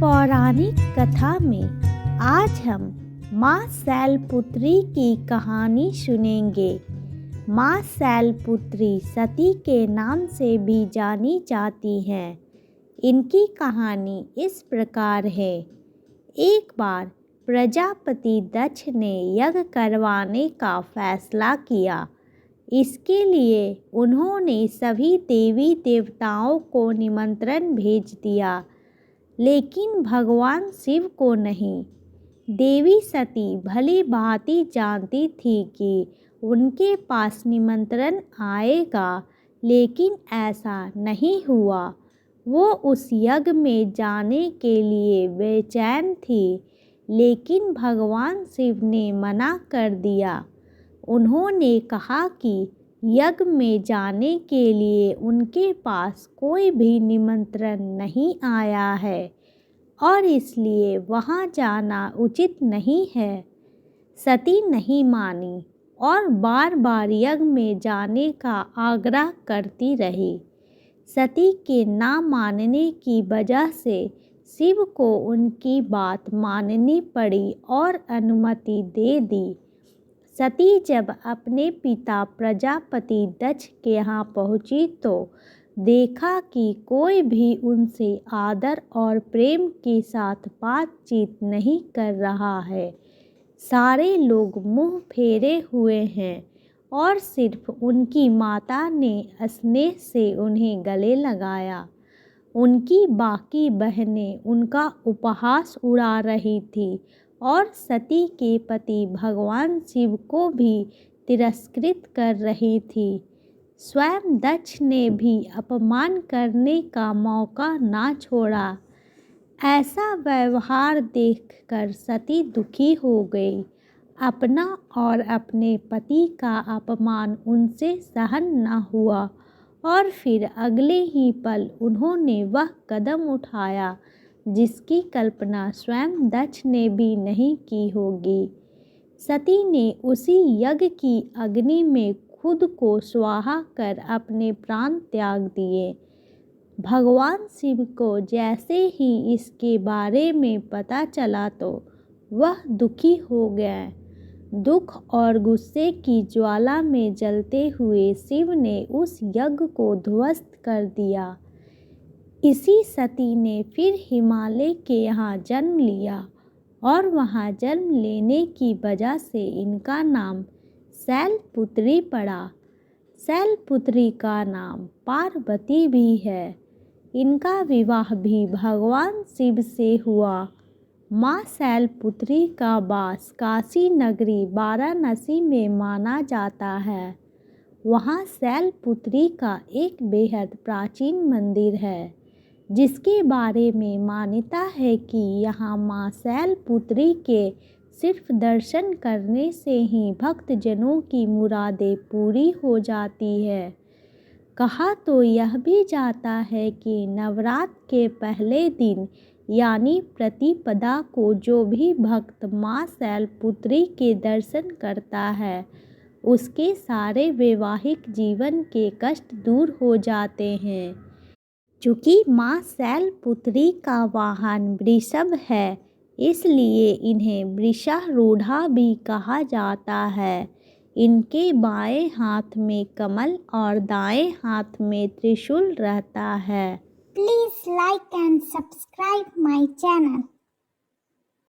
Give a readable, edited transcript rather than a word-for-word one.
पौराणिक कथा में आज हम माँ शैलपुत्री की कहानी सुनेंगे। माँ शैलपुत्री सती के नाम से भी जानी जाती हैं। इनकी कहानी इस प्रकार है। एक बार प्रजापति दक्ष ने यज्ञ करवाने का फैसला किया। इसके लिए उन्होंने सभी देवी देवताओं को निमंत्रण भेज दिया, लेकिन भगवान शिव को नहीं। देवी सती भली भांति जानती थी कि उनके पास निमंत्रण आएगा, लेकिन ऐसा नहीं हुआ। वो उस यज्ञ में जाने के लिए बेचैन थी, लेकिन भगवान शिव ने मना कर दिया। उन्होंने कहा कि यज्ञ में जाने के लिए उनके पास कोई भी निमंत्रण नहीं आया है और इसलिए वहां जाना उचित नहीं है। सती नहीं मानी और बार बार यज्ञ में जाने का आग्रह करती रही। सती के ना मानने की वजह से शिव को उनकी बात माननी पड़ी और अनुमति दे दी। सती जब अपने पिता प्रजापति दक्ष के यहाँ पहुँची तो देखा कि कोई भी उनसे आदर और प्रेम के साथ बातचीत नहीं कर रहा है। सारे लोग मुंह फेरे हुए हैं और सिर्फ उनकी माता ने स्नेह से उन्हें गले लगाया। उनकी बाकी बहनें उनका उपहास उड़ा रही थी और सती के पति भगवान शिव को भी तिरस्कृत कर रही थी। स्वयं दक्ष ने भी अपमान करने का मौका ना छोड़ा। ऐसा व्यवहार देखकर सती दुखी हो गई। अपना और अपने पति का अपमान उनसे सहन न हुआ और फिर अगले ही पल उन्होंने वह कदम उठाया जिसकी कल्पना स्वयं दक्ष ने भी नहीं की होगी। सती ने उसी यज्ञ की अग्नि में खुद को स्वाहा कर अपने प्राण त्याग दिए। भगवान शिव को जैसे ही इसके बारे में पता चला तो वह दुखी हो गए। दुख और गुस्से की ज्वाला में जलते हुए शिव ने उस यज्ञ को ध्वस्त कर दिया। इसी सती ने फिर हिमालय के यहाँ जन्म लिया और वहाँ जन्म लेने की वजह से इनका नाम शैलपुत्री पड़ा। शैलपुत्री का नाम पार्वती भी है। इनका विवाह भी भगवान शिव से हुआ। माँ शैलपुत्री का वास काशी नगरी वाराणसी में माना जाता है। वहाँ शैलपुत्री का एक बेहद प्राचीन मंदिर है, जिसके बारे में मान्यता है कि यहाँ माँ शैलपुत्री के सिर्फ दर्शन करने से ही भक्तजनों की मुरादें पूरी हो जाती है। कहा तो यह भी जाता है कि नवरात्र के पहले दिन यानी प्रतिपदा को जो भी भक्त माँ शैलपुत्री के दर्शन करता है, उसके सारे वैवाहिक जीवन के कष्ट दूर हो जाते हैं। चूँकि माँ शैलपुत्री का वाहन वृषभ है, इसलिए इन्हें वृषारूढ़ा भी कहा जाता है। इनके बाएं हाथ में कमल और दाएं हाथ में त्रिशूल रहता है। Please like and subscribe my channel.